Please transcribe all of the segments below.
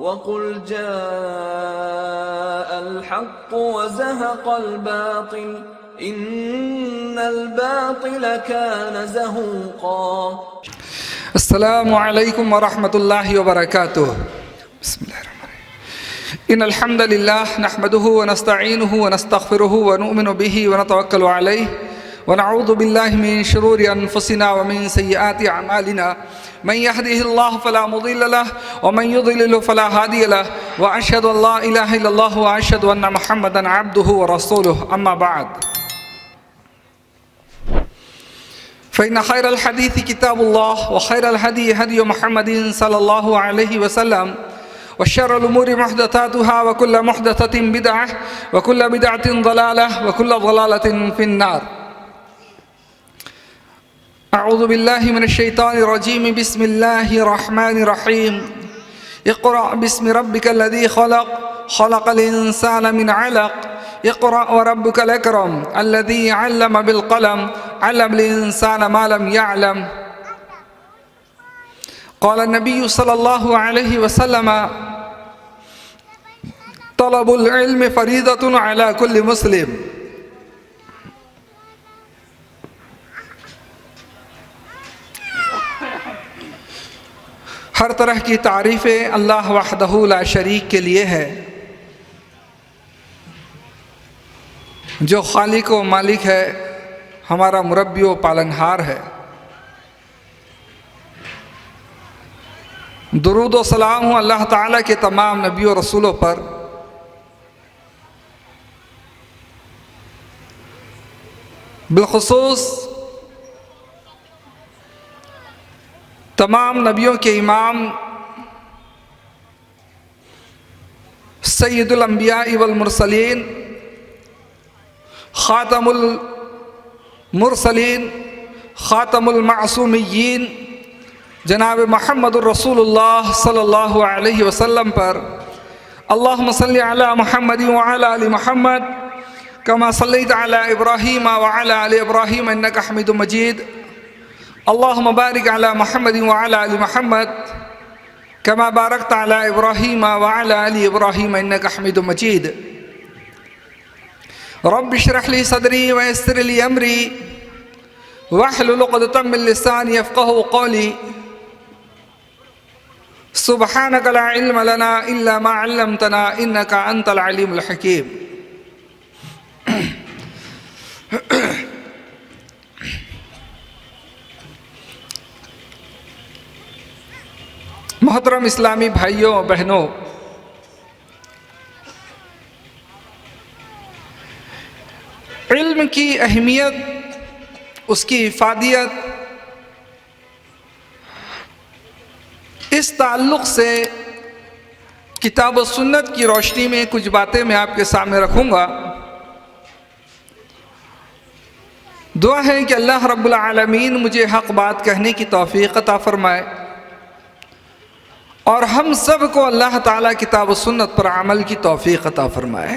وَقُلْ جَاءَ الْحَقُّ وَزَهَقَ الْبَاطِلُ إِنَّ الْبَاطِلَ كَانَ زَهُوقًا۔ السلام علیکم ورحمۃ اللہ وبرکاتہ۔ بسم اللہ الرحمن الرحیم۔ ان الحمد للہ نحمده ونستعینه ونستغفره ونؤمن به ونتوکل علیہ ونعوذ باللہ من شرور انفسنا ومن سیئات اعمالنا من يهده الله فلا مضل له ومن يضلل فلا هادي له واشهد ان لا اله الا الله واشهد ان محمدا عبده ورسوله اما بعد فإن خير الحديث كتاب الله وخير الهدي هدي محمد صلى الله عليه وسلم وشر الأمور محدثاتها وكل محدثة بدعة وكل بدعة ضلالة وكل ضلالة في النار۔ أعوذ بالله من الشيطان الرجيم، بسم الله الرحمن الرحيم۔ اقرأ باسم ربك الذي خلق، خلق الإنسان من علق، اقرأ وربك الأكرم الذي علم بالقلم، علم الإنسان ما لم يعلم۔ قال النبي صلى الله عليه وسلم: طلب العلم فريضة على كل مسلم۔ ہر طرح کی تعریفیں اللہ وحدہ لا شریک کے لیے ہے، جو خالق و مالک ہے، ہمارا مربی و پالنہار ہے۔ درود و سلام ہوں اللہ تعالیٰ کے تمام نبی و رسولوں پر، بالخصوص تمام نبیوں کے امام سید الانبیاء والمرسلین، خاتم المرسلین، خاتم المعصومین، جناب محمد الرسول اللہ صلی اللہ علیہ وسلم پر اللہم صلی علی محمد وعلی آل محمد کما صلیت علی ابراہیم وعلی آل ابراہیم انک حمید مجید۔ اللہم بارک علی محمد وعلی آل محمد کما بارکت علی ابراہیم وعلی آل ابراہیم انک حمید مجید۔ رب اشرح لی صدری ویسر لی امری واحلل عقدۃ من لسانی یفقہوا قولی۔ سبحانک لا علم لنا الا ما علمتنا انک انت العلیم الحکیم۔ محترم اسلامی بھائیوں و بہنوں، علم کی اہمیت، اس کی افادیت، اس تعلق سے کتاب و سنت کی روشنی میں کچھ باتیں میں آپ کے سامنے رکھوں گا۔ دعا ہے کہ اللہ رب العالمین مجھے حق بات کہنے کی توفیق عطا فرمائے، اور ہم سب کو اللہ تعالیٰ کتاب و سنت پر عمل کی توفیق عطا فرمائے۔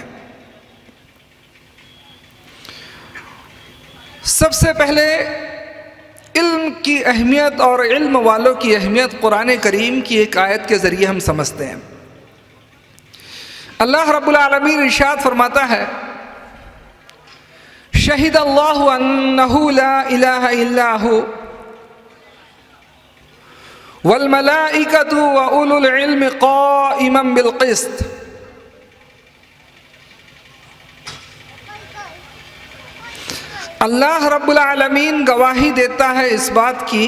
سب سے پہلے علم کی اہمیت اور علم والوں کی اہمیت قرآن کریم کی ایک آیت کے ذریعے ہم سمجھتے ہیں۔ اللہ رب العالمین ارشاد فرماتا ہے: شہد اللہ انہ لا الہ الا ہو والملائکۃ واولو العلم قائما بالقسط۔ اللہ رب العالمین گواہی دیتا ہے اس بات کی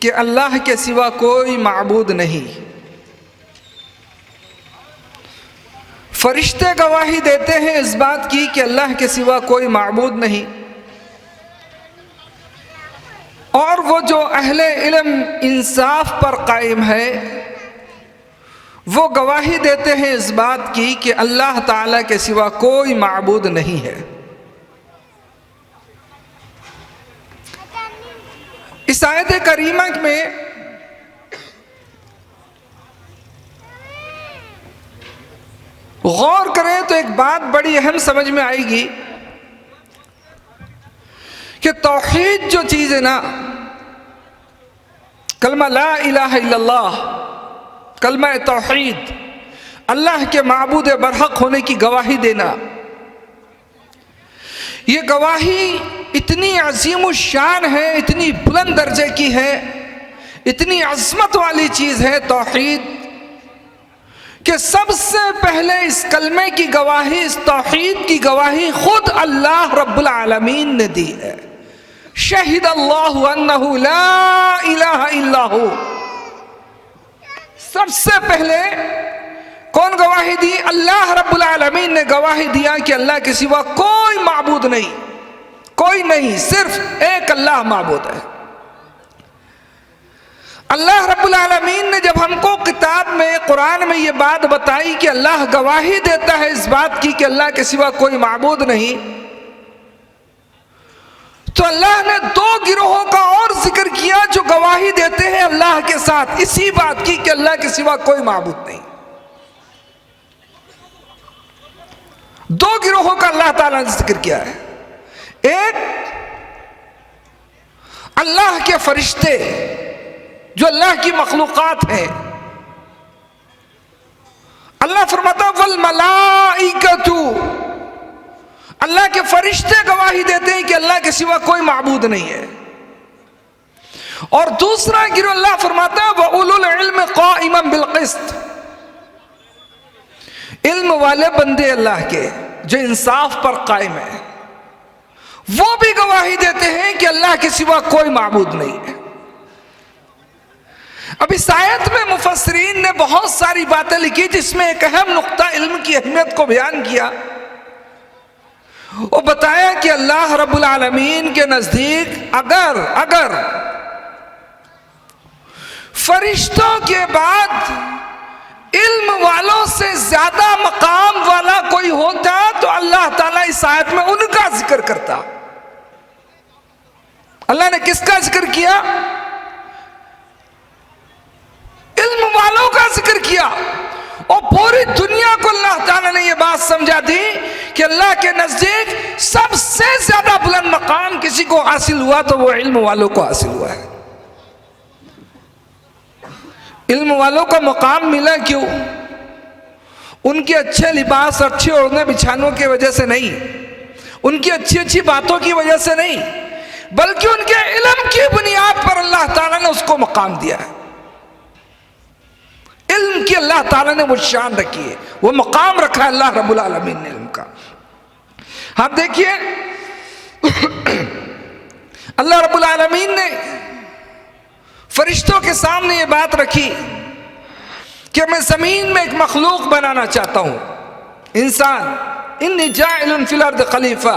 کہ اللہ کے سوا کوئی معبود نہیں۔ فرشتے گواہی دیتے ہیں اس بات کی کہ اللہ کے سوا کوئی معبود نہیں، اور وہ جو اہل علم انصاف پر قائم ہے وہ گواہی دیتے ہیں اس بات کی کہ اللہ تعالیٰ کے سوا کوئی معبود نہیں ہے۔ اس آیت کریمہ میں غور کریں تو ایک بات بڑی اہم سمجھ میں آئے گی کہ توحید جو چیز ہے نا، کلمہ لا الہ الا اللہ، کلمہ توحید، اللہ کے معبود برحق ہونے کی گواہی دینا، یہ گواہی اتنی عظیم الشان ہے، اتنی بلند درجے کی ہے، اتنی عظمت والی چیز ہے توحید، کہ سب سے پہلے اس کلمے کی گواہی، اس توحید کی گواہی خود اللہ رب العالمین نے دی ہے۔ شہد اللہ انہ لا الہ الا ہو، سب سے پہلے کون گواہی دی؟ اللہ رب العالمین نے گواہی دیا کہ اللہ کے سوا کوئی معبود نہیں، کوئی نہیں، صرف ایک اللہ معبود ہے۔ اللہ رب العالمین نے جب ہم کو کتاب میں، قرآن میں یہ بات بتائی کہ اللہ گواہی دیتا ہے اس بات کی کہ اللہ کے سوا کوئی معبود نہیں، تو اللہ نے دو گروہوں کا اور ذکر کیا جو گواہی دیتے ہیں اللہ کے ساتھ اسی بات کی کہ اللہ کے سوا کوئی معبود نہیں۔ دو گروہوں کا اللہ تعالیٰ نے ذکر کیا ہے۔ ایک اللہ کے فرشتے جو اللہ کی مخلوقات ہیں، اللہ فرماتا والملائکۃ، اللہ کے فرشتے گواہی دیتے ہیں کہ اللہ کے سوا کوئی معبود نہیں ہے۔ اور دوسرا گروہ اللہ فرماتا ہے وَأُولُو الْعِلْمِ قَائِمًا بِالْقِسْطِ، علم والے بندے اللہ کے جو انصاف پر قائم ہیں، وہ بھی گواہی دیتے ہیں کہ اللہ کے سوا کوئی معبود نہیں ہے۔ اب اس آیت میں مفسرین نے بہت ساری باتیں لکھی، جس میں ایک اہم نقطہ علم کی اہمیت کو بیان کیا، وہ بتایا کہ اللہ رب العالمین کے نزدیک اگر فرشتوں کے بعد علم والوں سے زیادہ مقام والا کوئی ہوتا تو اللہ تعالیٰ اس آیت میں ان کا ذکر کرتا۔ اللہ نے کس کا ذکر کیا؟ علم والوں کا ذکر کیا، اور پوری دنیا کو اللہ تعالیٰ نے یہ بات سمجھا دی کہ اللہ کے نزدیک سب سے زیادہ بلند مقام کسی کو حاصل ہوا تو وہ علم والوں کو حاصل ہوا ہے۔ علم والوں کا مقام ملا کیوں؟ ان کے اچھے لباس، اچھے اوڑھنے بچھانوں کی وجہ سے نہیں، ان کی اچھی اچھی باتوں کی وجہ سے نہیں، بلکہ ان کے علم کی بنیاد پر اللہ تعالیٰ نے اس کو مقام دیا ہے۔ علم کی اللہ تعالیٰ نے وہ شان رکھی ہے، وہ مقام رکھا ہے اللہ رب العالمین نے علم کا۔ آپ دیکھیے اللہ رب العالمین نے فرشتوں کے سامنے یہ بات رکھی کہ میں زمین میں ایک مخلوق بنانا چاہتا ہوں، انسان، انی جاعل فی الارض خلیفہ۔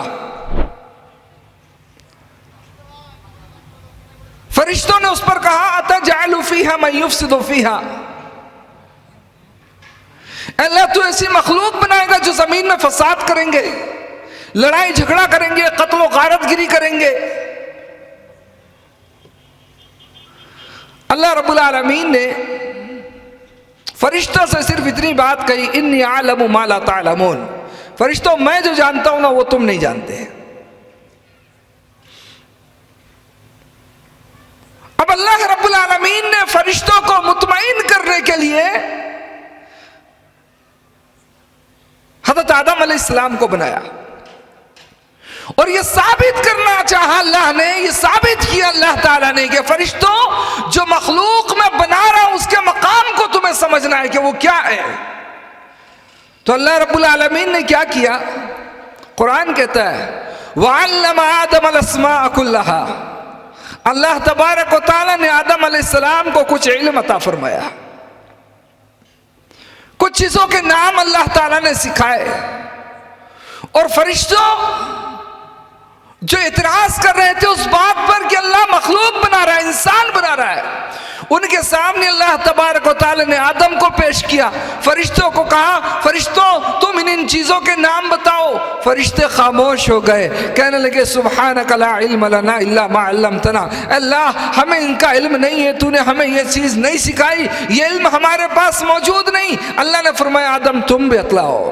فرشتوں نے اس پر کہا اتجعل فیہا من یفسد فیہا، اللہ تو ایسی مخلوق بنائے گا جو زمین میں فساد کریں گے، لڑائی جھگڑا کریں گے، قتل و غارت گری کریں گے۔ اللہ رب العالمین نے فرشتوں سے صرف اتنی بات کہی انی اعلم ما لا تعلمون، فرشتوں میں جو جانتا ہوں نا وہ تم نہیں جانتے۔ اب اللہ رب العالمین نے فرشتوں کو مطمئن کرنے کے لیے حضرت آدم علیہ السلام کو بنایا، اور یہ ثابت کرنا چاہا اللہ نے، یہ ثابت کیا اللہ تعالیٰ نے کہ فرشتوں جو مخلوق میں بنا رہا ہوں اس کے مقام کو تمہیں سمجھنا ہے کہ وہ کیا ہے۔ تو اللہ رب العالمین نے کیا کیا؟ قرآن کہتا ہے وَعَلَّمَ آدَمَ الْأَسْمَاءَ كُلَّهَا، اللہ تبارک و تعالیٰ نے آدم علیہ السلام کو کچھ علم عطا فرمایا، کچھ چیزوں کے نام اللہ تعالیٰ نے سکھائے۔ اور فرشتوں جو اعتراض کر رہے تھے اس بات پر کہ اللہ مخلوق بنا رہا ہے، انسان بنا رہا ہے، ان کے سامنے اللہ تبارک و تعالی نے آدم کو پیش کیا، فرشتوں کو کہا فرشتوں تم ان چیزوں کے نام بتاؤ۔ فرشتے خاموش ہو گئے، کہنے لگے سبحانک لا علم لنا الا ما علمتنا، اللہ ہمیں ان کا علم نہیں ہے، تو نے ہمیں یہ چیز نہیں سکھائی، یہ علم ہمارے پاس موجود نہیں۔ اللہ نے فرمایا آدم تم بھی بتلاؤ،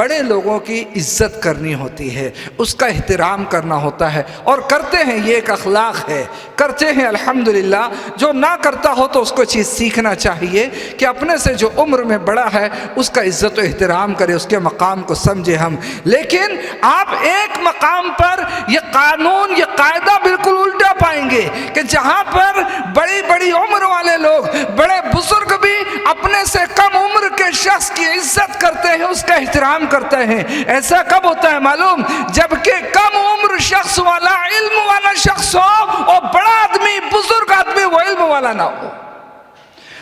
بڑے لوگوں کی عزت کرنی ہوتی ہے، اس کا احترام کرنا ہوتا ہے، اور کرتے ہیں، یہ ایک اخلاق ہے، کرتے ہیں الحمدللہ۔ جو نہ کرتا ہو تو اس کو چیز سیکھنا چاہیے کہ اپنے سے جو عمر میں بڑا ہے اس کا عزت و احترام کرے، اس کے مقام کو سمجھے ہم۔ لیکن آپ ایک مقام پر یہ قانون، یہ قاعدہ بالکل الٹا پائیں گے کہ جہاں پر بڑی بڑی عمر والے لوگ، بڑے بزرگ بھی اپنے سے کم عمر کے شخص کی عزت کرتے ہیں، اس کا احترام کرتے ہیں۔ ایسا کب ہوتا ہے معلوم؟ جبکہ کم عمر شخص والا علم والا شخص ہو اور بڑا آدمی، بزرگ آدمی وہ علم والا نہ ہو،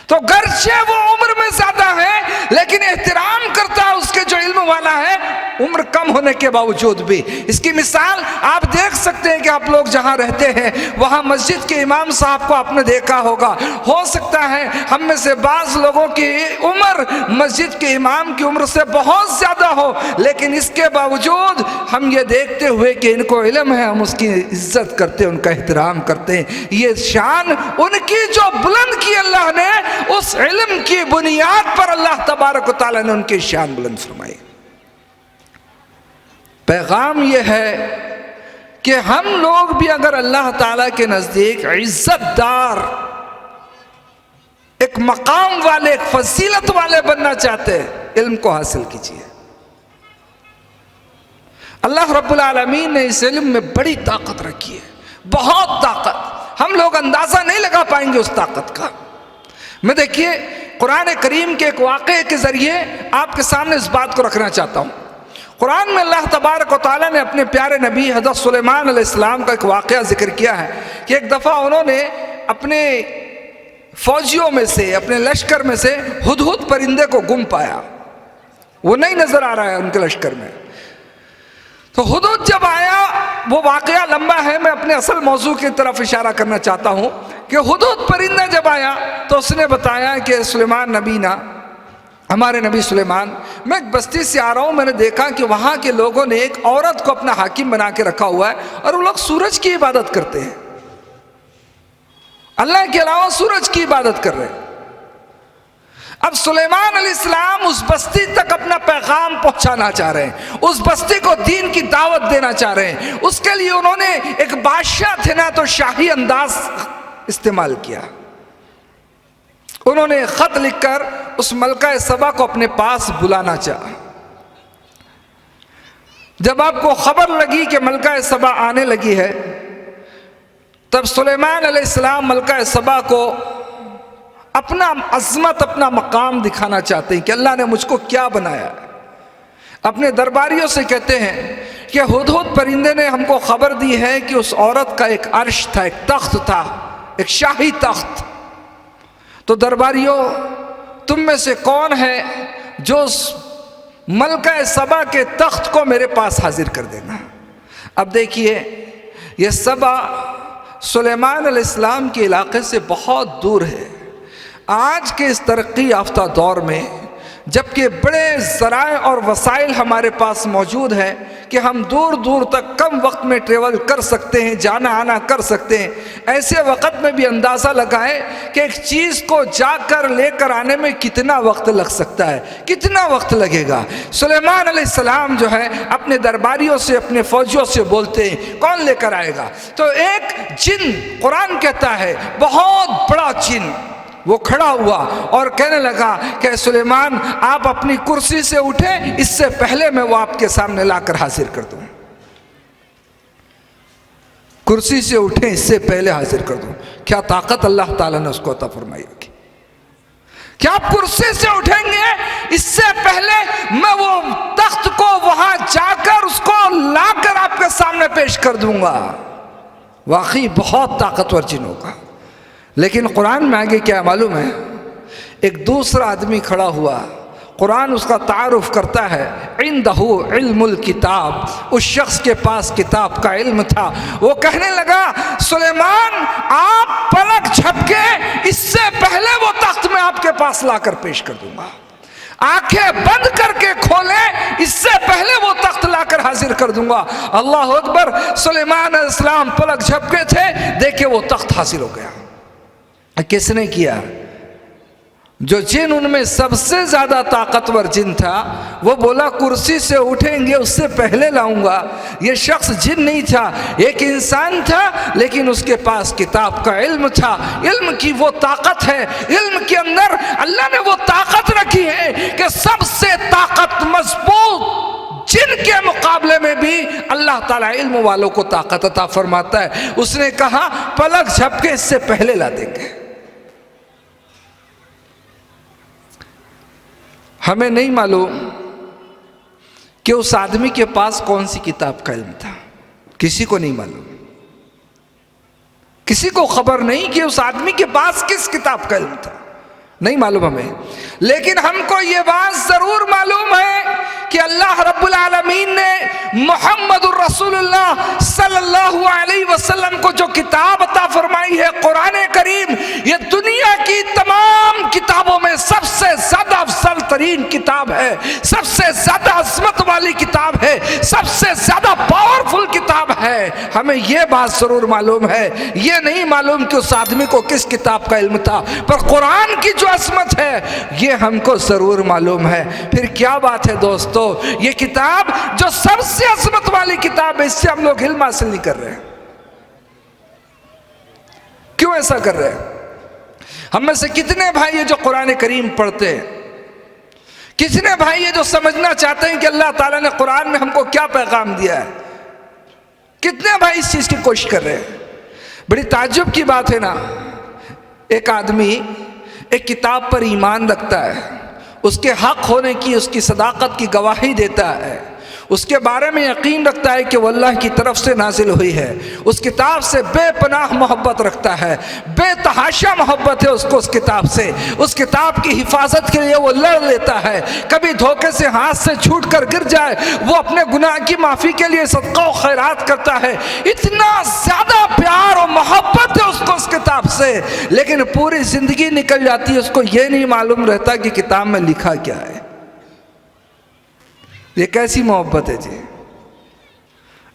تو گرچہ وہ عمر میں زیادہ ہے لیکن احترام کرتا ہے اس کے جو علم والا ہے، عمر کم ہونے کے باوجود بھی۔ اس کی مثال آپ دیکھ سکتے ہیں کہ آپ لوگ جہاں رہتے ہیں وہاں مسجد کے امام صاحب کو آپ نے دیکھا ہوگا، ہو سکتا ہے ہم میں سے بعض لوگوں کی عمر مسجد کے امام کی عمر سے بہت زیادہ ہو، لیکن اس کے باوجود ہم یہ دیکھتے ہوئے کہ ان کو علم ہے، ہم اس کی عزت کرتے ہیں، ان کا احترام کرتے ہیں۔ یہ شان ان کی جو بلند کی اللہ نے، اس علم کی بنیاد پر اللہ تبارک و تعالیٰ نے ان کی شان بلند فرمائی۔ پیغام یہ ہے کہ ہم لوگ بھی اگر اللہ تعالیٰ کے نزدیک عزت دار، ایک مقام والے، ایک فضیلت والے بننا چاہتے ہیں، علم کو حاصل کیجیے۔ اللہ رب العالمین نے اس علم میں بڑی طاقت رکھی ہے، بہت طاقت، ہم لوگ اندازہ نہیں لگا پائیں گے اس طاقت کا۔ میں دیکھیے قرآن کریم کے ایک واقعے کے ذریعے آپ کے سامنے اس بات کو رکھنا چاہتا ہوں۔ قرآن میں اللہ تبارک و تعالیٰ نے اپنے پیارے نبی حضرت سلیمان علیہ السلام کا ایک واقعہ ذکر کیا ہے کہ ایک دفعہ انہوں نے اپنے فوجیوں میں سے، اپنے لشکر میں سے ہدہد پرندے کو گم پایا، وہ نہیں نظر آ رہا ہے ان کے لشکر میں۔ تو ہدہد جب آیا، وہ واقعہ لمبا ہے، میں اپنے اصل موضوع کی طرف اشارہ کرنا چاہتا ہوں کہ ہدہد پرندہ جب آیا تو اس نے بتایا کہ سلیمان نبی نا، ہمارے نبی سلیمان، میں ایک بستی سے آ رہا ہوں، میں نے دیکھا کہ وہاں کے لوگوں نے ایک عورت کو اپنا حاکم بنا کے رکھا ہوا ہے اور وہ لوگ سورج کی عبادت کرتے ہیں، اللہ کے علاوہ سورج کی عبادت کر رہے ہیں۔ اب سلیمان علیہ السلام اس بستی تک اپنا پیغام پہنچانا چاہ رہے ہیں، اس بستی کو دین کی دعوت دینا چاہ رہے ہیں۔ اس کے لیے انہوں نے ایک بادشاہ تھے نا، تو شاہی انداز استعمال کیا۔ انہوں نے خط لکھ کر اس ملکہ سبا کو اپنے پاس بلانا چاہا۔ جب آپ کو خبر لگی کہ ملکہ سبا آنے لگی ہے، تب سلیمان علیہ السلام ملکہ سبا کو اپنا عظمت، اپنا مقام دکھانا چاہتے ہیں کہ اللہ نے مجھ کو کیا بنایا ہے۔ اپنے درباریوں سے کہتے ہیں کہ ہدہد پرندے نے ہم کو خبر دی ہے کہ اس عورت کا ایک عرش تھا، ایک تخت تھا، ایک شاہی تخت۔ تو درباریوں، تم میں سے کون ہے جو اس ملکہ سبا کے تخت کو میرے پاس حاضر کر دینا؟ اب دیکھیے، یہ سبا سلیمان علیہ السلام کے علاقے سے بہت دور ہے۔ آج کے اس ترقی یافتہ دور میں جبکہ بڑے ذرائع اور وسائل ہمارے پاس موجود ہیں کہ ہم دور دور تک کم وقت میں ٹریول کر سکتے ہیں، جانا آنا کر سکتے ہیں، ایسے وقت میں بھی اندازہ لگائیں کہ ایک چیز کو جا کر لے کر آنے میں کتنا وقت لگ سکتا ہے، کتنا وقت لگے گا۔ سلیمان علیہ السلام جو ہے اپنے درباریوں سے، اپنے فوجیوں سے بولتے ہیں کون لے کر آئے گا؟ تو ایک جن، قرآن کہتا ہے بہت بڑا جن، وہ کھڑا ہوا اور کہنے لگا کہ سلیمان آپ اپنی کرسی سے اٹھیں، اس سے پہلے میں وہ آپ کے سامنے لا کر حاضر کر دوں۔ کرسی سے اٹھیں، اس سے پہلے حاضر کر دوں۔ کیا طاقت اللہ تعالیٰ نے اس کو عطا فرمائی ہوگی؟ کیا آپ کرسی سے اٹھیں گے اس سے پہلے میں وہ تخت کو وہاں جا کر اس کو لا کر آپ کے سامنے پیش کر دوں گا؟ واقعی بہت طاقتور جن ہوگا۔ لیکن قرآن میں آگے کیا معلوم ہے؟ ایک دوسرا آدمی کھڑا ہوا، قرآن اس کا تعارف کرتا ہے، عندہ علم الکتاب، اس شخص کے پاس کتاب کا علم تھا۔ وہ کہنے لگا سلیمان آپ پلک جھپکے، اس سے پہلے وہ تخت میں آپ کے پاس لا کر پیش کر دوں گا۔ آنکھیں بند کر کے کھولیں، اس سے پہلے وہ تخت لا کر حاضر کر دوں گا۔ اللہ اکبر! سلیمان علیہ السلام پلک جھپکے تھے، دیکھے وہ تخت حاصل ہو گیا۔ کس نے کیا؟ جو جن ان میں سب سے زیادہ طاقتور جن تھا وہ بولا کرسی سے اٹھیں گے اس سے پہلے لاؤں گا. یہ شخص جن نہیں تھا، ایک انسان تھا، لیکن اس کے پاس کتاب کا علم تھا. علم کی وہ طاقت ہے، علم کے اندر اللہ نے وہ طاقت رکھی ہے کہ سب سے طاقت مضبوط جن کے مقابلے میں بھی اللہ تعالیٰ علم والوں کو طاقت عطا فرماتا ہے. اس نے کہا پلک جھپکے اس سے پہلے لا دیں گے. ہمیں نہیں معلوم کہ اس آدمی کے پاس کون سی کتاب کا علم تھا، کسی کو نہیں معلوم، کسی کو خبر نہیں کہ اس آدمی کے پاس کس کتاب کا علم تھا، نہیں معلوم ہمیں. لیکن ہم کو یہ بات ضرور معلوم ہے کہ اللہ رب العالمین نے محمد الرسول اللہ صلی اللہ علیہ وسلم کو جو کتاب عطا فرمائی ہے قرآن کریم، یہ دنیا کی تمام کتابوں میں سب سے زیادہ افضل ترین کتاب ہے، سب سے زیادہ عظمت والی کتاب ہے، سب سے زیادہ پاورفل کتاب ہے. ہمیں یہ بات ضرور معلوم ہے، یہ نہیں معلوم کہ اس آدمی کو کس کتاب کا علم تھا، پر قرآن کی جو عظمت ہے یہ ہم کو ضرور معلوم ہے. پھر کیا بات ہے دوستو، یہ کتاب جو سب سے عظمت والی کتاب ہے، اس سے ہم لوگ علم حاصل نہیں کر رہے. کیوں ایسا کر رہے ہیں؟ ہم میں سے کتنے بھائی ہیں جو قرآن کریم پڑھتے ہیں؟ کتنے بھائی ہیں جو سمجھنا چاہتے ہیں کہ اللہ تعالیٰ نے قرآن میں ہم کو کیا پیغام دیا ہے؟ کتنے بھائی اس چیز کی کوشش کر رہے ہیں؟ بڑی تعجب کی بات ہے نا، ایک آدمی ایک کتاب پر ایمان رکھتا ہے، اس کے حق ہونے کی، اس کی صداقت کی گواہی دیتا ہے، اس کے بارے میں یقین رکھتا ہے کہ وہ اللہ کی طرف سے نازل ہوئی ہے، اس کتاب سے بے پناہ محبت رکھتا ہے، بے تحاشا محبت ہے اس کو اس کتاب سے، اس کتاب کی حفاظت کے لیے وہ لڑ لیتا ہے. کبھی دھوکے سے ہاتھ سے چھوٹ کر گر جائے وہ اپنے گناہ کی معافی کے لیے صدقہ و خیرات کرتا ہے. اتنا زیادہ پیار و محبت ہے اس کو اس کتاب سے، لیکن پوری زندگی نکل جاتی ہے، اس کو یہ نہیں معلوم رہتا کہ کتاب میں لکھا کیا ہے. یہ کیسی محبت ہے جی؟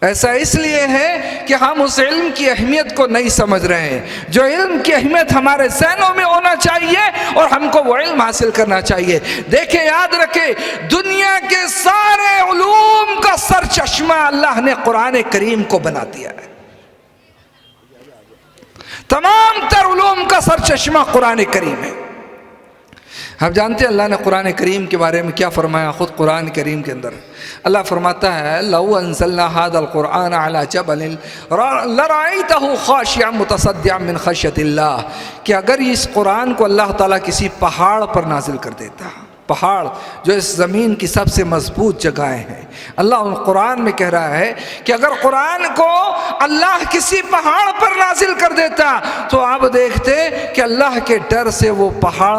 ایسا اس لیے ہے کہ ہم اس علم کی اہمیت کو نہیں سمجھ رہے ہیں. جو علم کی اہمیت ہمارے ذہنوں میں ہونا چاہیے اور ہم کو وہ علم حاصل کرنا چاہیے. دیکھیں، یاد رکھیں، دنیا کے سارے علوم کا سر چشمہ اللہ نے قرآن کریم کو بنا دیا ہے. تمام تر علوم کا سر چشمہ قرآن کریم ہے. آپ جانتے ہیں اللہ نے قرآن کریم کے بارے میں کیا فرمایا؟ خود قرآن کریم کے اندر اللہ فرماتا ہے لَوْ أَنزَلْنَا هَذَا الْقُرْآنَ عَلَى جَبَلٍ لَرَأَيْتَهُ خَاشِعًا مُتَصَدِّعًا مِنْ خَشْيَةِ اللَّهِ کہ اگر اس قرآن کو اللہ تعالیٰ کسی پہاڑ پر نازل کر دیتا، پہاڑ جو اس زمین کی سب سے مضبوط جگہیں ہیں، اللہ ان قرآن میں کہہ رہا ہے کہ اگر قرآن کو اللہ کسی پہاڑ پر نازل کر دیتا تو آپ دیکھتے کہ اللہ کے ڈر سے وہ پہاڑ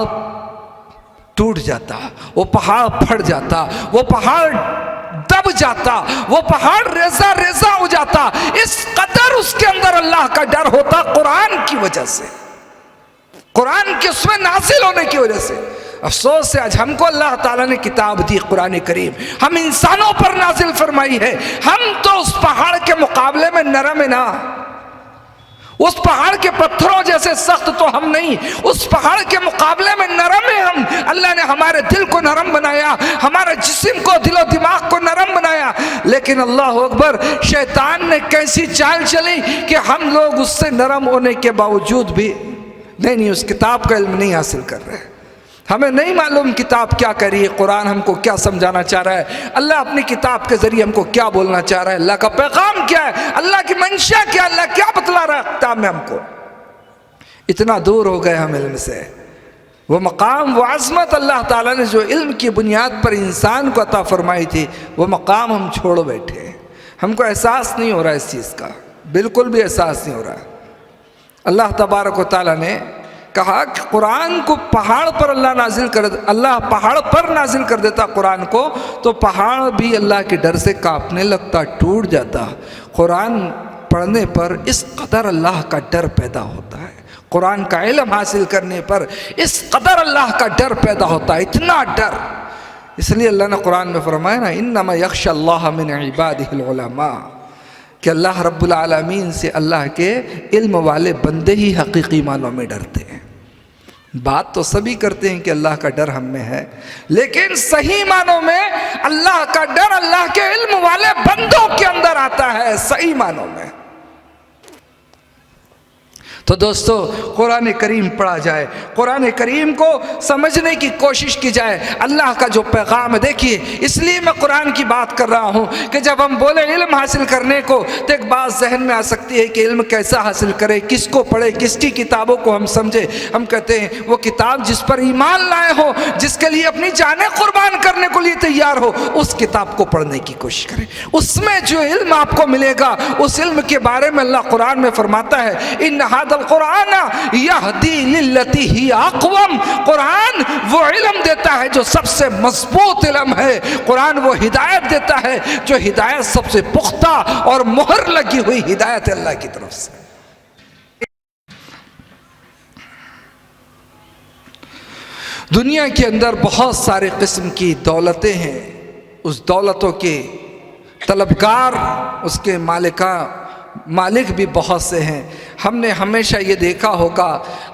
ٹوٹ جاتا، وہ پہاڑ پھٹ جاتا، وہ پہاڑ دب جاتا، وہ پہاڑ ریزہ ریزہ ہو جاتا. اس قدر اس کے اندر اللہ کا ڈر ہوتا قرآن کی وجہ سے، قرآن کے اس میں نازل ہونے کی وجہ سے. افسوس ہے آج ہم کو اللہ تعالیٰ نے کتاب دی قرآن کریم، ہم انسانوں پر نازل فرمائی ہے، ہم تو اس پہاڑ کے مقابلے میں نرم ہے نا، اس پہاڑ کے پتھروں جیسے سخت تو ہم نہیں، اس پہاڑ کے مقابلے میں نرم ہیں ہم. اللہ نے ہمارے دل کو نرم بنایا، ہمارے جسم کو، دل و دماغ کو نرم بنایا. لیکن اللہ اکبر، شیطان نے کیسی چال چلی کہ ہم لوگ اس سے نرم ہونے کے باوجود بھی نہیں اس کتاب کا علم نہیں حاصل کر رہے. ہمیں نہیں معلوم کتاب کیا کہہ رہی ہے، قرآن ہم کو کیا سمجھانا چاہ رہا ہے، اللہ اپنی کتاب کے ذریعے ہم کو کیا بولنا چاہ رہا ہے، اللہ کا پیغام کیا ہے، اللہ کی منشا کیا، اللہ کیا بتلا رہا ہے کتاب میں ہم کو. اتنا دور ہو گئے ہم علم سے. وہ مقام، وہ عظمت اللہ تعالیٰ نے جو علم کی بنیاد پر انسان کو عطا فرمائی تھی، وہ مقام ہم چھوڑ بیٹھے. ہم کو احساس نہیں ہو رہا اس چیز کا، بالکل بھی احساس نہیں ہو رہا. اللہ تبارک و تعالیٰ نے کہا کہ قرآن کو پہاڑ پر اللہ پہاڑ پر نازل کر دیتا قرآن کو تو پہاڑ بھی اللہ کے ڈر سے کانپنے لگتا، ٹوٹ جاتا. قرآن پڑھنے پر اس قدر اللہ کا ڈر پیدا ہوتا ہے، قرآن کا علم حاصل کرنے پر اس قدر اللہ کا ڈر پیدا ہوتا ہے، اتنا ڈر. اس لیے اللہ نے قرآن میں فرمایا نا انما یخشی اللہ من عبادہ العلماء، کہ اللہ رب العالمین سے اللہ کے علم والے بندے ہی حقیقی معنوں میں ڈرتے ہیں. بات تو سبھی کرتے ہیں کہ اللہ کا ڈر ہم میں ہے، لیکن صحیح معنوں میں اللہ کا ڈر اللہ کے علم والے بندوں کے اندر آتا ہے، صحیح معنوں میں۔ تو دوستو قرآن کریم پڑھا جائے، قرآن کریم کو سمجھنے کی کوشش کی جائے، اللہ کا جو پیغام ہے۔ دیکھیے اس لیے میں قرآن کی بات کر رہا ہوں کہ جب ہم بولے علم حاصل کرنے کو تو ایک بات ذہن میں آ سکتی ہے کہ علم کیسا حاصل کرے، کس کو پڑھے، کس کی کتابوں کو ہم سمجھے۔ ہم کہتے ہیں وہ کتاب جس پر ایمان لائے ہو، جس کے لیے اپنی جانیں قربان کرنے کو لیے تیار ہو، اس کتاب کو پڑھنے کی کوشش کریں۔ اس میں جو علم آپ کو ملے گا، اس علم کے بارے میں اللہ قرآن میں فرماتا ہے ان ھذا القرآن یہدی للتی ہی اقوم۔ قرآن وہ علم دیتا ہے جو سب سے مضبوط علم ہے، قرآن وہ ہدایت دیتا ہے جو ہدایت سب سے پختہ اور مہر لگی ہوئی ہدایت اللہ کی طرف سے۔ دنیا کے اندر بہت سارے قسم کی دولتیں ہیں، اس دولتوں کے طلبگار، اس کے مالک بھی بہت سے ہیں۔ ہم نے ہمیشہ یہ دیکھا ہوگا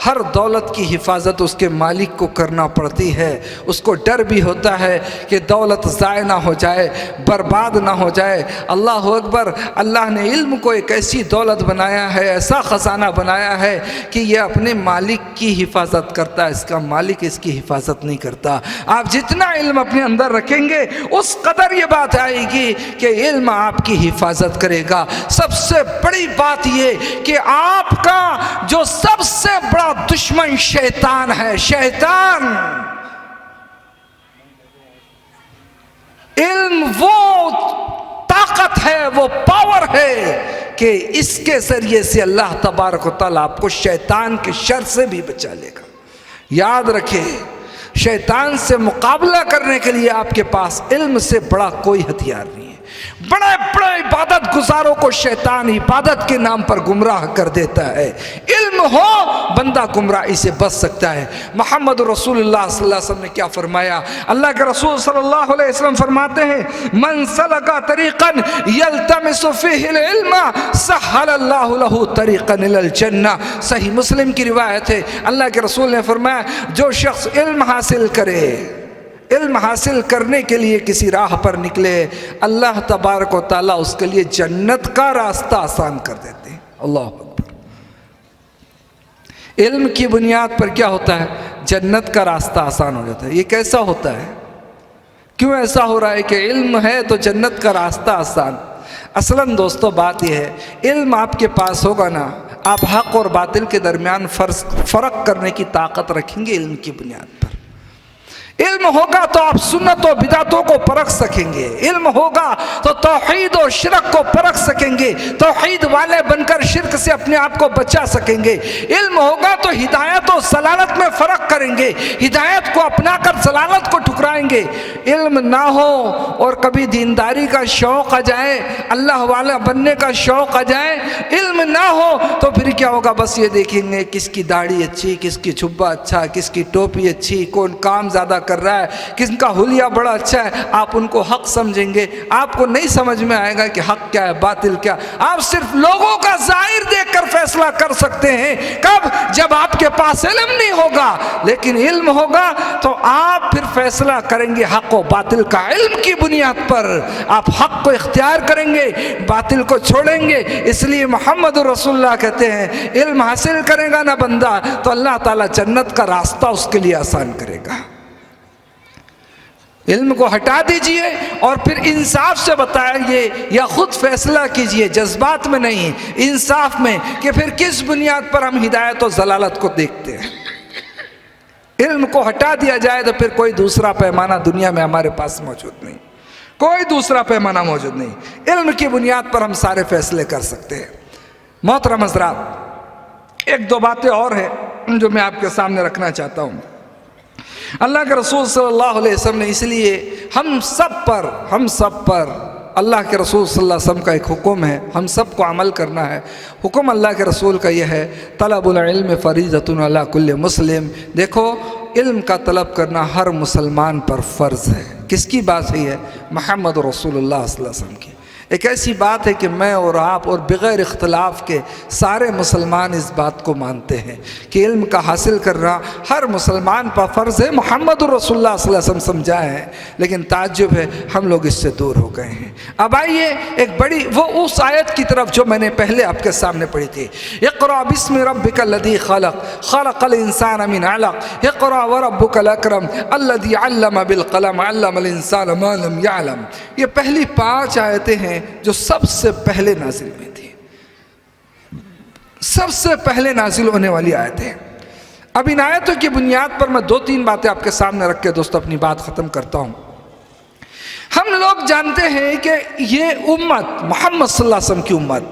ہر دولت کی حفاظت اس کے مالک کو کرنا پڑتی ہے، اس کو ڈر بھی ہوتا ہے کہ دولت ضائع نہ ہو جائے، برباد نہ ہو جائے۔ اللہ اکبر، اللہ نے علم کو ایک ایسی دولت بنایا ہے، ایسا خزانہ بنایا ہے کہ یہ اپنے مالک کی حفاظت کرتا ہے، اس کا مالک اس کی حفاظت نہیں کرتا۔ آپ جتنا علم اپنے اندر رکھیں گے اس قدر یہ بات آئے گی کہ علم آپ کی حفاظت کرے گا۔ سب سے بڑی بات یہ کہ آپ کا جو سب سے بڑا دشمن شیطان ہے، شیطان، علم وہ طاقت ہے، وہ پاور ہے کہ اس کے ذریعے سے اللہ تبارک و تعالیٰ آپ کو شیطان کے شر سے بھی بچا لے گا۔ یاد رکھیں، شیطان سے مقابلہ کرنے کے لیے آپ کے پاس علم سے بڑا کوئی ہتھیار نہیں ہے۔ بڑے بڑے عبادت گزاروں کو شیطان عبادت کے نام پر گمراہ کر دیتا ہے۔ علم ہو بندہ گمراہی سے بچ سکتا ہے۔ محمد رسول اللہ صلی اللہ علیہ وسلم نے کیا فرمایا؟ اللہ کے رسول صلی اللہ علیہ وسلم فرماتے ہیں من سلک طریقا یلتمس فیہ العلم سہل اللہ لہ طریقا الی الجنہ۔ صحیح مسلم کی روایت ہے، اللہ کے رسول نے فرمایا جو شخص علم حاصل کرے، علم حاصل کرنے کے لیے کسی راہ پر نکلے، اللہ تبارک و تعالیٰ اس کے لیے جنت کا راستہ آسان کر دیتے ہیں۔ اللہ اکبر۔ علم کی بنیاد پر کیا ہوتا ہے؟ جنت کا راستہ آسان ہو جاتا ہے۔ یہ کیسا ہوتا ہے؟ کیوں ایسا ہو رہا ہے کہ علم ہے تو جنت کا راستہ آسان؟ اصلاً دوستو بات یہ ہے، علم آپ کے پاس ہوگا نا، آپ حق اور باطل کے درمیان فرق کرنے کی طاقت رکھیں گے علم کی بنیاد پر۔ علم ہوگا تو آپ سنت و بدعتوں کو پرکھ سکیں گے، علم ہوگا تو توحید و شرک کو پرکھ سکیں گے، توحید والے بن کر شرک سے اپنے آپ کو بچا سکیں گے۔ علم ہوگا تو ہدایت و ضلالت میں فرق کریں گے، ہدایت کو اپنا کر ضلالت کو ٹھکرائیں گے۔ علم نہ ہو اور کبھی دینداری کا شوق آ جائے، اللہ والا بننے کا شوق آ جائے، علم نہ ہو تو پھر کیا ہوگا؟ بس یہ دیکھیں گے کس کی داڑھی اچھی، کس کی جھبا اچھا، کس کی ٹوپی اچھی، کون کام زیادہ کر رہا ہے، کس کا حلیہ بڑا اچھا ہے۔ آپ ان کو حق سمجھیں گے، آپ کو نہیں سمجھ میں آئے گا کہ حق کیا ہے باطل کیا۔ آپ صرف لوگوں کا ظاہر دیکھ کر فیصلہ کر سکتے ہیں۔ کب؟ جب آپ کے پاس علم نہیں ہوگا، لیکن علم ہوگا تو آپ پھر فیصلہ کریں گے حق و باطل کا۔ علم کی بنیاد پر آپ حق کو اختیار کریں گے، باطل کو چھوڑیں گے۔ اس لیے محمد رسول اللہ کہتے ہیں علم حاصل کرے گا نا بندہ تو اللہ تعالیٰ جنت کا راستہ اس کے لیے آسان کرے گا۔ علم کو ہٹا دیجئے اور پھر انصاف سے بتائیے یا خود فیصلہ کیجئے، جذبات میں نہیں، انصاف میں، کہ پھر کس بنیاد پر ہم ہدایت و ضلالت کو دیکھتے ہیں۔ علم کو ہٹا دیا جائے تو پھر کوئی دوسرا پیمانہ دنیا میں ہمارے پاس موجود نہیں، کوئی دوسرا پیمانہ موجود نہیں۔ علم کی بنیاد پر ہم سارے فیصلے کر سکتے ہیں۔ محترم حضرات، ایک دو باتیں اور ہیں جو میں آپ کے سامنے رکھنا چاہتا ہوں۔ اللہ کے رسول صلی اللہ علیہ وسلم نے اس لیے ہم سب پر اللہ کے رسول صلی اللہ علیہ وسلم کا ایک حکم ہے، ہم سب کو عمل کرنا ہے۔ حکم اللہ کے رسول کا یہ ہے طلب العلم فریضۃ علی کل مسلم۔ دیکھو، علم کا طلب کرنا ہر مسلمان پر فرض ہے۔ کس کی بات ہے؟ محمد رسول اللہ صلی اللہ علیہ وسلم کی۔ ایک ایسی بات ہے کہ میں اور آپ اور بغیر اختلاف کے سارے مسلمان اس بات کو مانتے ہیں کہ علم کا حاصل کرنا ہر مسلمان پر فرض ہے، محمد رسول اللہ صلی اللہ علیہ وسلم سمجھائے ہیں، لیکن تعجب ہے ہم لوگ اس سے دور ہو گئے ہیں۔ اب آئیے ایک بڑی وہ اس آیت کی طرف جو میں نے پہلے آپ کے سامنے پڑھی تھی، اقرأ بسم ربک الذی خلق خلق الانسان من علق اقرأ وربک الاکرم الذی علم بالقلم علم الانسان ما لم يعلم۔ یہ پہلی 5 آیتیں ہیں جو سب سے پہلے نازل ہوئی تھی، سب سے پہلے نازل ہونے والی آیتیں۔ اب ان آیتوں کی بنیاد پر میں 2-3 باتیں آپ کے سامنے رکھ کے دوستو اپنی بات ختم کرتا ہوں۔ ہم لوگ جانتے ہیں کہ یہ امت محمد صلی اللہ علیہ وسلم کی امت،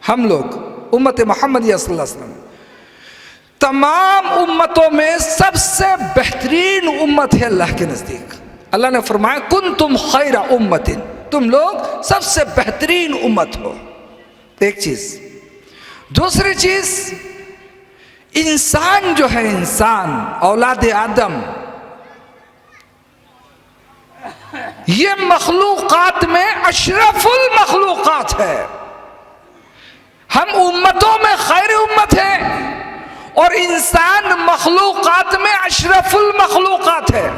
ہم لوگ امت محمدیہ صلی اللہ علیہ وسلم تمام امتوں میں سب سے بہترین امت ہے اللہ کے نزدیک۔ اللہ نے فرمایا کنتم خیر امت، تم لوگ سب سے بہترین امت ہو، ایک چیز۔ دوسری چیز، انسان جو ہے، انسان اولاد آدم، یہ مخلوقات میں اشرف المخلوقات ہے۔ ہم امتوں میں خیر امت ہے اور انسان مخلوقات میں اشرف المخلوقات ہے۔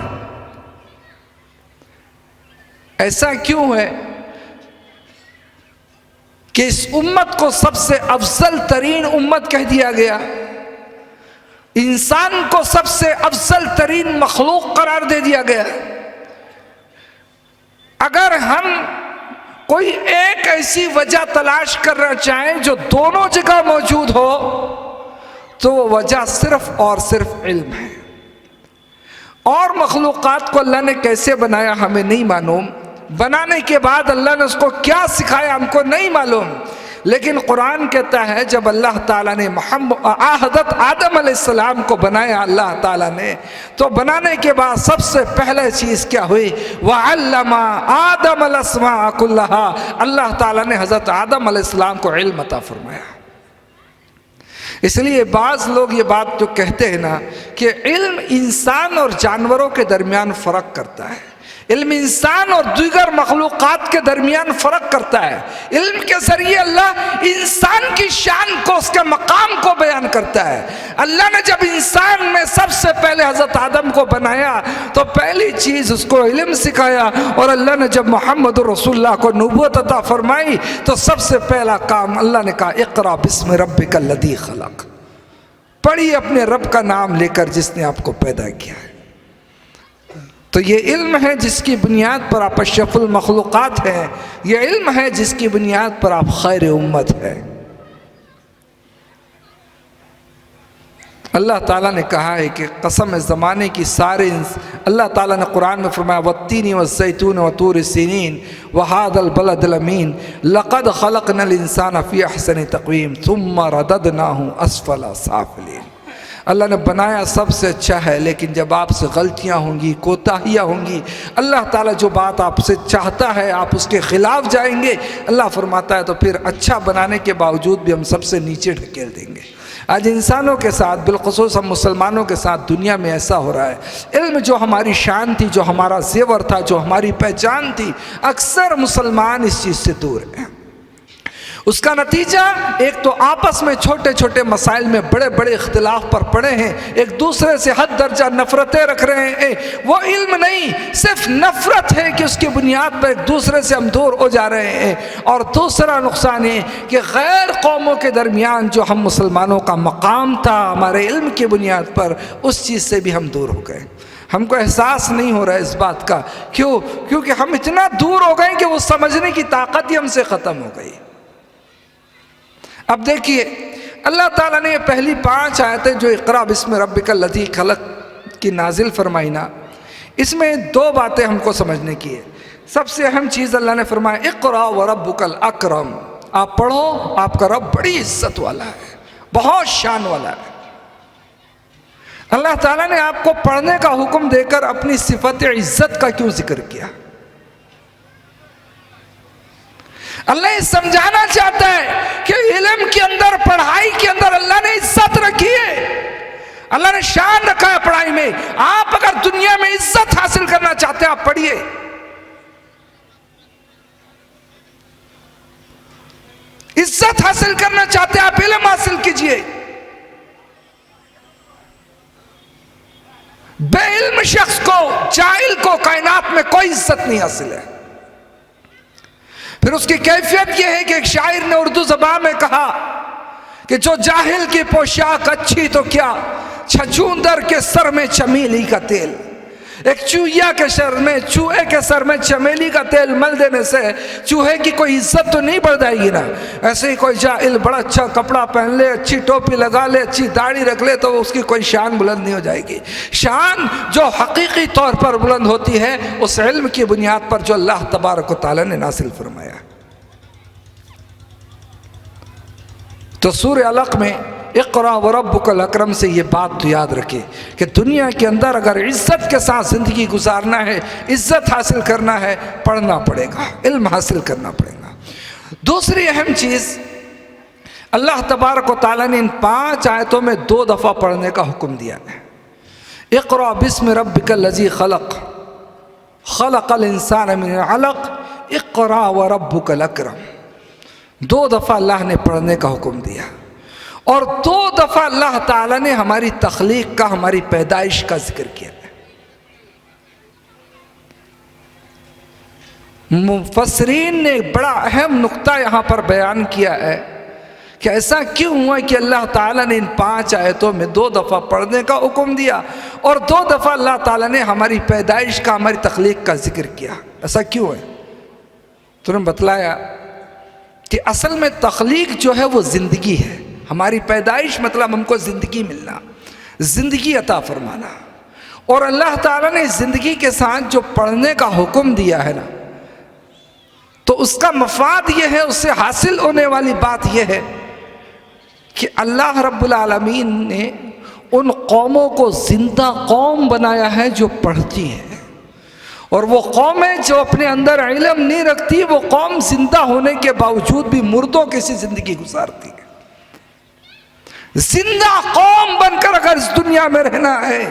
ایسا کیوں ہے کہ اس امت کو سب سے افضل ترین امت کہہ دیا گیا، انسان کو سب سے افضل ترین مخلوق قرار دے دیا گیا؟ اگر ہم کوئی ایک ایسی وجہ تلاش کرنا چاہیں جو دونوں جگہ موجود ہو تو وہ وجہ صرف اور صرف علم ہے۔ اور مخلوقات کو اللہ نے کیسے بنایا ہمیں نہیں معلوم، بنانے کے بعد اللہ نے اس کو کیا سکھایا ہم کو نہیں معلوم، لیکن قرآن کہتا ہے جب اللہ تعالیٰ نے حضرت آدم علیہ السلام کو بنایا اللہ تعالیٰ نے، تو بنانے کے بعد سب سے پہلے چیز کیا ہوئی؟ وَعَلَّمَ آدَمَ الْأَسْمَاءَ كُلَّهَا، اللہ تعالیٰ نے حضرت آدم علیہ السلام کو علم عطا فرمایا۔ اس لیے بعض لوگ یہ بات جو کہتے ہیں نا کہ علم انسان اور جانوروں کے درمیان فرق کرتا ہے، علم انسان اور دیگر مخلوقات کے درمیان فرق کرتا ہے، علم کے ذریعے اللہ انسان کی شان کو، اس کے مقام کو بیان کرتا ہے۔ اللہ نے جب انسان میں سب سے پہلے حضرت آدم کو بنایا تو پہلی چیز اس کو علم سکھایا، اور اللہ نے جب محمد رسول اللہ کو نبوت عطا فرمائی تو سب سے پہلا کام اللہ نے کہا اقرأ بسم ربک الذی خلق، پڑھیے اپنے رب کا نام لے کر جس نے آپ کو پیدا کیا ہے۔ تو یہ علم ہے جس کی بنیاد پر آپ اشرف المخلوقات ہیں، یہ علم ہے جس کی بنیاد پر آپ خیر امت ہے۔ اللہ تعالیٰ نے کہا ہے کہ قسم زمانے کی سارے اللہ تعالیٰ نے قرآن میں فرمایا وَالتِّينِ وَالزَّيْتُونِ وَطُورِ سِينِينَ وَهَذَا الْبَلَدِ الْأَمِينَ لَقَدْ خَلَقْنَا الْإِنسَانَ فِي أَحْسَنِ تَقْوِيمٍ ثُمَّ رَدَدْنَاهُ أَسْفَلَ سَافِلِينَ۔ اللہ نے بنایا سب سے اچھا ہے، لیکن جب آپ سے غلطیاں ہوں گی، کوتاہیاں ہوں گی، اللہ تعالیٰ جو بات آپ سے چاہتا ہے آپ اس کے خلاف جائیں گے، اللہ فرماتا ہے تو پھر اچھا بنانے کے باوجود بھی ہم سب سے نیچے ڈھکیل دیں گے۔ آج انسانوں کے ساتھ، بالخصوص ہم مسلمانوں کے ساتھ دنیا میں ایسا ہو رہا ہے۔ علم جو ہماری شان تھی، جو ہمارا زیور تھا، جو ہماری پہچان تھی، اکثر مسلمان اس چیز سے دور ہیں۔ اس کا نتیجہ ایک تو آپس میں چھوٹے چھوٹے مسائل میں بڑے بڑے اختلاف پر پڑے ہیں، ایک دوسرے سے حد درجہ نفرتیں رکھ رہے ہیں۔ وہ علم نہیں، صرف نفرت ہے کہ اس کی بنیاد پر ایک دوسرے سے ہم دور ہو جا رہے ہیں۔ اور دوسرا نقصان ہے کہ غیر قوموں کے درمیان جو ہم مسلمانوں کا مقام تھا ہمارے علم کی بنیاد پر، اس چیز سے بھی ہم دور ہو گئے۔ ہم کو احساس نہیں ہو رہا ہے اس بات کا، کیونکہ ہم اتنا دور ہو گئے کہ وہ سمجھنے کی طاقت ہی ہم سے ختم ہو گئی۔ اب دیکھیے اللہ تعالیٰ نے یہ پہلی 5 آیتیں جو اقرأ بسم ربک الذی خلق کی نازل فرمائی نا، اس میں 2 باتیں ہم کو سمجھنے کی ہے۔ سب سے اہم چیز اللہ نے فرمایا اقرأ وربک الاکرم، آپ پڑھو، آپ کا رب بڑی عزت والا ہے، بہت شان والا ہے۔ اللہ تعالیٰ نے آپ کو پڑھنے کا حکم دے کر اپنی صفت عزت کا کیوں ذکر کیا؟ اللہ یہ سمجھانا چاہتا ہے کہ علم کے اندر، پڑھائی کے اندر اللہ نے عزت رکھی ہے، اللہ نے شان رکھا ہے پڑھائی میں۔ آپ اگر دنیا میں عزت حاصل کرنا چاہتے ہیں آپ پڑھیے۔ عزت حاصل کرنا چاہتے ہیں آپ علم حاصل کیجئے. بے علم شخص کو، جاہل کو کائنات میں کوئی عزت نہیں حاصل ہے. پھر اس کی کیفیت یہ ہے کہ ایک شاعر نے اردو زبان میں کہا کہ جو جاہل کی پوشاک اچھی تو کیا، چھچھوندر کے سر میں چمیلی کا تیل. ایک چوہیا کے سر میں، چوہے کے سر میں چمیلی کا تیل مل دینے سے چوہے کی کوئی عزت تو نہیں بڑھ جائے گی نا. ایسے ہی کوئی جاہل بڑا اچھا کپڑا پہن لے، اچھی ٹوپی لگا لے، اچھی داڑھی رکھ لے تو اس کی کوئی شان بلند نہیں ہو جائے گی. شان جو حقیقی طور پر بلند ہوتی ہے اس علم کی بنیاد پر جو اللہ تبارک و تعالی نے نازل فرمایا. تو سورہ علق میں اقرا وربک الاکرم سے یہ بات تو یاد رکھے کہ دنیا کے اندر اگر عزت کے ساتھ زندگی گزارنا ہے، عزت حاصل کرنا ہے، پڑھنا پڑے گا، علم حاصل کرنا پڑے گا. دوسری اہم چیز، اللہ تبارک و تعالیٰ نے ان 5 آیتوں میں 2 دفعہ پڑھنے کا حکم دیا ہے. اقرا بسم ربک الذی خلق، خلق الانسان من علق، اقرا وربک الاکرم. 2 دفعہ اللہ نے پڑھنے کا حکم دیا، اور 2 دفعہ اللہ تعالیٰ نے ہماری تخلیق کا، ہماری پیدائش کا ذکر کیا ہے. مفسرین نے بڑا اہم نقطہ یہاں پر بیان کیا ہے کہ ایسا کیوں ہوا کہ اللہ تعالیٰ نے ان 5 آیتوں میں 2 دفعہ پڑھنے کا حکم دیا اور 2 دفعہ اللہ تعالیٰ نے ہماری پیدائش کا، ہماری تخلیق کا ذکر کیا. ایسا کیوں ہے؟ تو نے بتلایا کہ اصل میں تخلیق جو ہے وہ زندگی ہے. ہماری پیدائش مطلب ہم کو زندگی ملنا، زندگی عطا فرمانا. اور اللہ تعالیٰ نے زندگی کے ساتھ جو پڑھنے کا حکم دیا ہے نا، تو اس کا مفاد یہ ہے، اس سے حاصل ہونے والی بات یہ ہے کہ اللہ رب العالمین نے ان قوموں کو زندہ قوم بنایا ہے جو پڑھتی ہیں. اور وہ قومیں جو اپنے اندر علم نہیں رکھتی، وہ قوم زندہ ہونے کے باوجود بھی مردوں کی سی زندگی گزارتی ہے. زندہ قوم بن کر اگر اس دنیا میں رہنا ہے،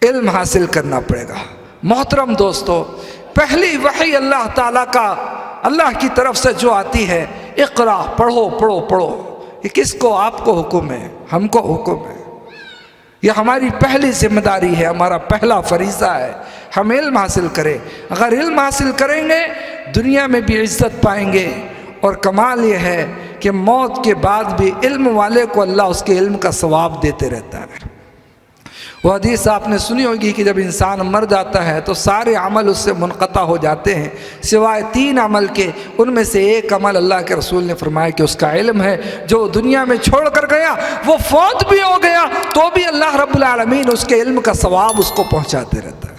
علم حاصل کرنا پڑے گا. محترم دوستو، پہلی وحی اللہ تعالیٰ کا، اللہ کی طرف سے جو آتی ہے، اقرا، پڑھو پڑھو پڑھو، یہ کس کو؟ آپ کو حکم ہے، ہم کو حکم ہے. یہ ہماری پہلی ذمہ داری ہے، ہمارا پہلا فریضہ ہے، ہم علم حاصل کریں. اگر علم حاصل کریں گے دنیا میں بھی عزت پائیں گے. اور کمال یہ ہے کہ موت کے بعد بھی علم والے کو اللہ اس کے علم کا ثواب دیتے رہتا ہے. وہ حدیث آپ نے سنی ہوگی کہ جب انسان مر جاتا ہے تو سارے عمل اس سے منقطع ہو جاتے ہیں سوائے 3 عمل کے. ان میں سے ایک عمل اللہ کے رسول نے فرمایا کہ اس کا علم ہے. جو دنیا میں چھوڑ کر گیا وہ فوت بھی ہو گیا تو بھی اللہ رب العالمین اس کے علم کا ثواب اس کو پہنچاتے رہتا ہے.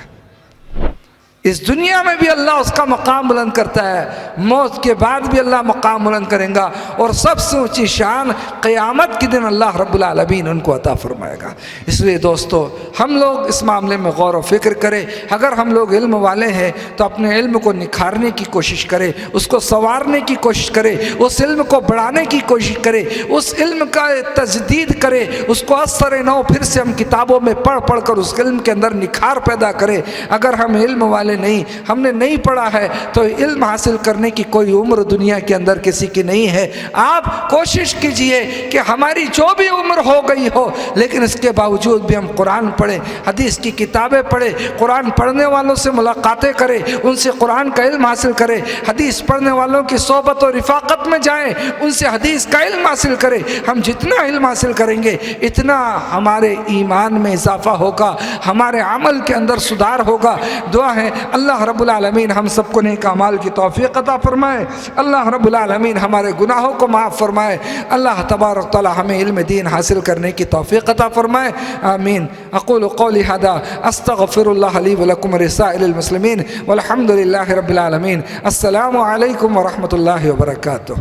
اس دنیا میں بھی اللہ اس کا مقام بلند کرتا ہے، موت کے بعد بھی اللہ مقام بلند کریں گا، اور سب سے اونچی شان قیامت کے دن اللہ رب العالمین ان کو عطا فرمائے گا. اس لیے دوستو، ہم لوگ اس معاملے میں غور و فکر کریں. اگر ہم لوگ علم والے ہیں تو اپنے علم کو نکھارنے کی کوشش کریں، اس کو سنوارنے کی کوشش کریں، اس علم کو بڑھانے کی کوشش کریں، اس علم کا تجدید کریں، اس کو اثر نو پھر سے ہم کتابوں میں پڑھ پڑھ کر اس علم کے اندر نکھار پیدا کریں. اگر ہم علم والے نہیں، ہم نے نہیں پڑھا ہے، تو علم حاصل کرنے کی کوئی عمر دنیا کے اندر کسی کی نہیں ہے. آپ کوشش کیجئے کہ ہماری جو بھی عمر ہو گئی ہو لیکن اس کے باوجود بھی ہم قرآن پڑھیں، حدیث کی کتابیں پڑھیں، قرآن پڑھنے والوں سے ملاقاتیں کریں، ان سے قرآن کا علم حاصل کریں، حدیث پڑھنے والوں کی صحبت و رفاقت میں جائیں، ان سے حدیث کا علم حاصل کریں. ہم جتنا علم حاصل کریں گے اتنا ہمارے ایمان میں اضافہ ہوگا، ہمارے عمل کے اندر سدھار ہوگا. دعا ہے اللہ رب العالمین ہم سب کو نیک اعمال کی توفیق عطا فرمائے. اللہ رب العالمین ہمارے گناہوں کو معاف فرمائے. اللہ تبارک تعالی ہمیں علم دین حاصل کرنے کی توفیق عطا فرمائے. آمین. اقول قولی ھذا استغفر اللہ لی ولکم ولسائر المسلمین والحمد للہ رب العالمین. السلام علیکم ورحمۃ اللہ وبرکاتہ.